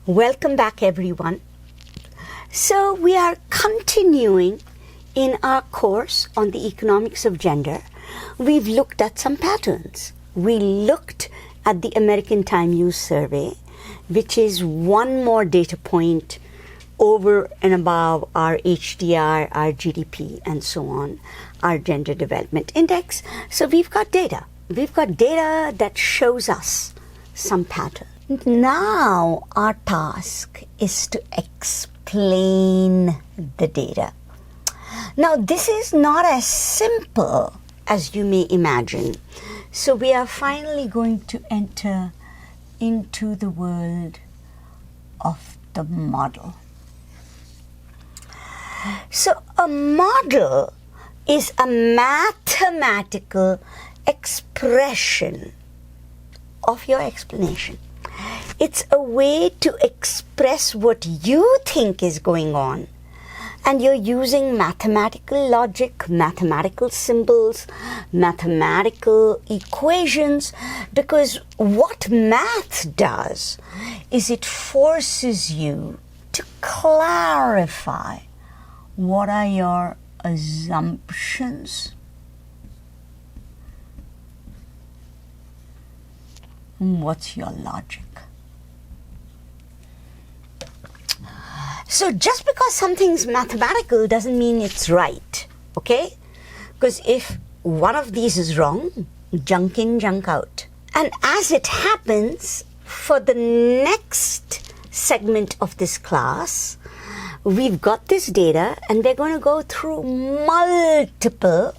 Welcome back, everyone. So we are continuing in our course on the economics of gender. We've looked at some patterns. We looked at the American Time Use Survey, which is one more data point over and above our HDR, our GDP, and so on, our Gender Development Index. So we've got data. We've got data that shows us some pattern. Now our task is to explain the data. Now this is not as simple as you may imagine. So we are finally going to enter into the world of the model. So a model is a mathematical expression of your explanation. It's a way to express what you think is going on. And you're using mathematical logic, mathematical symbols, mathematical equations, because what math does is it forces you to clarify what are your assumptions, what's your logic. So just because something's mathematical doesn't mean it's right, okay? Because if one of these is wrong, junk in, junk out. And as it happens, for the next segment of this class, we've got this data and we're going to go through multiple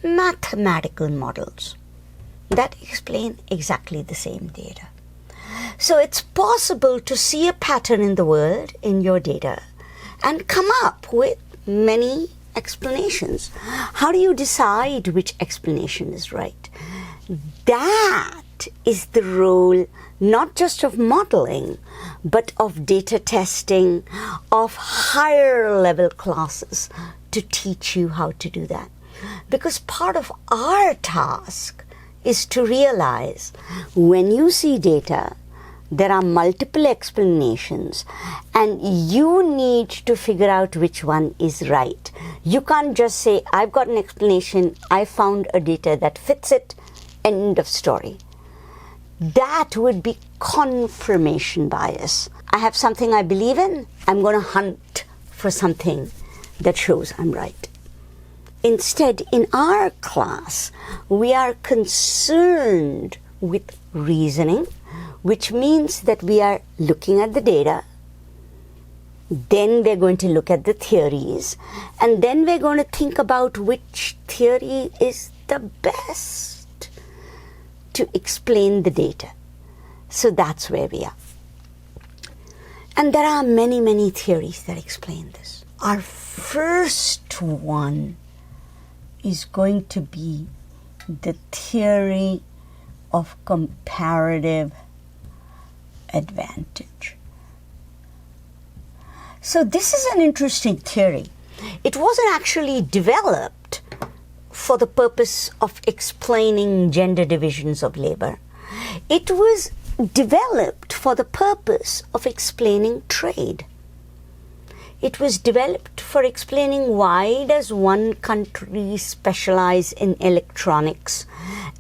mathematical models that explain exactly the same data. So it's possible to see a pattern in the world, in your data, and come up with many explanations. How do you decide which explanation is right? That is the role not just of modeling, but of data testing, of higher level classes to teach you how to do that. Because part of our task is to realize when you see data, there are multiple explanations and you need to figure out which one is right. You can't just say, I've got an explanation, I found a data that fits it, end of story. That would be confirmation bias. I have something I believe in, I'm going to hunt for something that shows I'm right. Instead, in our class, we are concerned with reasoning, which means that we are looking at the data, then we're going to look at the theories, and then we're going to think about which theory is the best to explain the data. So that's where we are. And there are many, many theories that explain this. Our first one is going to be the theory of comparative advantage. So this is an interesting theory. It wasn't actually developed for the purpose of explaining gender divisions of labor. It was developed for the purpose of explaining trade. It was developed for explaining why does one country specialize in electronics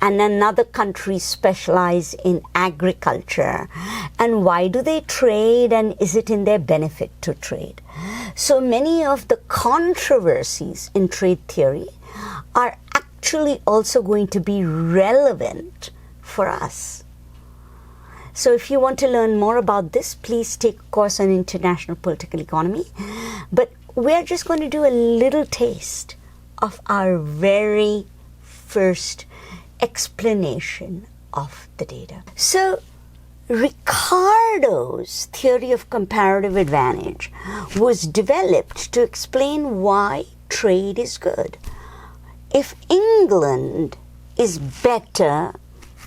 and another country specialize in agriculture, and why do they trade and is it in their benefit to trade. So many of the controversies in trade theory are actually also going to be relevant for us. So if you want to learn more about this, please take a course on international political economy. But we're just going to do a little taste of our very first explanation of the data. So Ricardo's theory of comparative advantage was developed to explain why trade is good. If England is better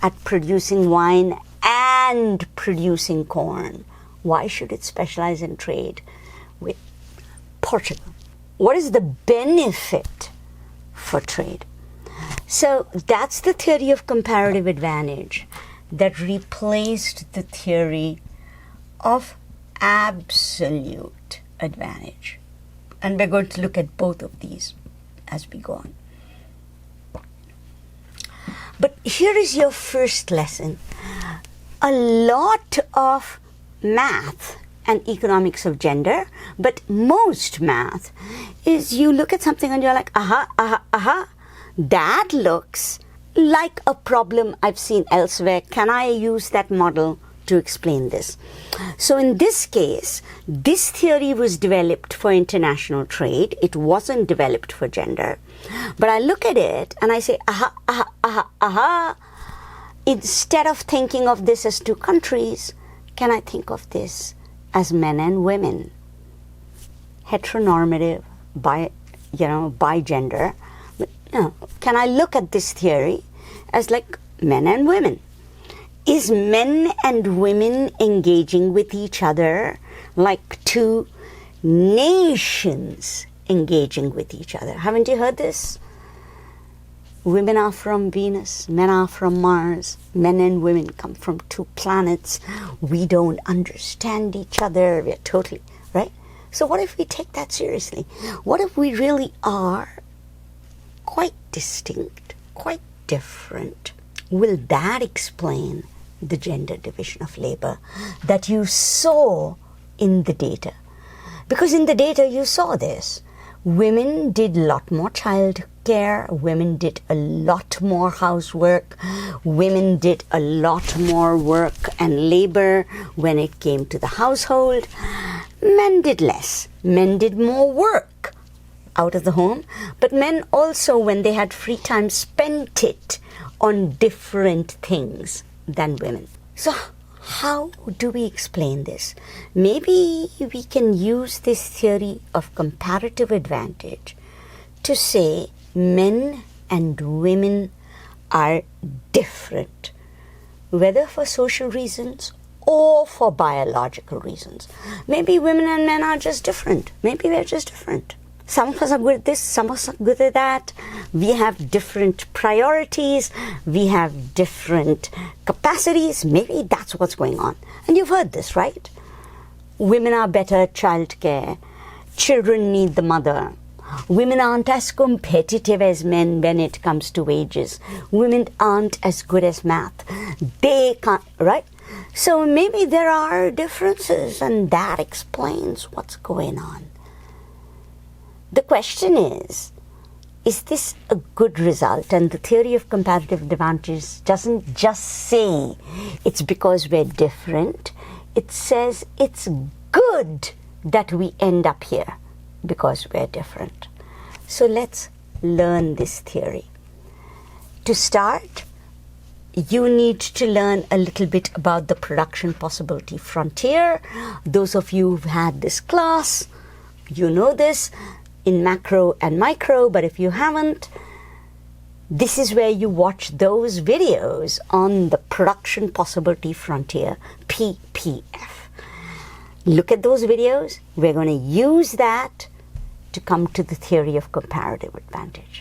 at producing wine and producing corn, why should it specialize in trade with Portugal? What is the benefit for trade? So that's the theory of comparative advantage that replaced the theory of absolute advantage. And we're going to look at both of these as we go on. But here is your first lesson. A lot of math and economics of gender, but most math is you look at something and you're like, aha, that looks like a problem I've seen elsewhere. Can I use that model to explain this? So in this case, this theory was developed for international trade. It wasn't developed for gender. But I look at it and I say, aha. Instead of thinking of this as two countries, can I think of this as men and women? Heteronormative, by gender. Can I look at this theory as like men and women? Is men and women engaging with each other like two nations engaging with each other? Haven't you heard this? Women are from Venus, men are from Mars. Men and women come from two planets. We don't understand each other. We're totally, right? So what if we take that seriously? What if we really are quite distinct, quite different? Will that explain the gender division of labor that you saw in the data? Because in the data you saw this. Women did a lot more child care. Women did a lot more housework. Women did a lot more work and labor when it came to the household. Men did less. Men did more work out of the home. But men also, when they had free time, spent it on different things than women. So how do we explain this? Maybe we can use this theory of comparative advantage to say men and women are different, whether for social reasons or for biological reasons. Maybe women and men are just different. Maybe we're just different. Some of us are good at this, some of us are good at that. We have different priorities. We have different capacities. Maybe that's what's going on. And you've heard this, right? Women are better at childcare. Children need the mother. Women aren't as competitive as men when it comes to wages. Women aren't as good as math. They can't, right? So maybe there are differences, and that explains what's going on. The question is this a good result? And the theory of comparative advantage doesn't just say it's because we're different. It says it's good that we end up here because we're different. So let's learn this theory. To start, you need to learn a little bit about the production possibility frontier. Those of you who've had this class, you know this in macro and micro, but if you haven't, this is where you watch those videos on the production possibility frontier, PPF. Look at those videos. We're going to use that to come to the theory of comparative advantage.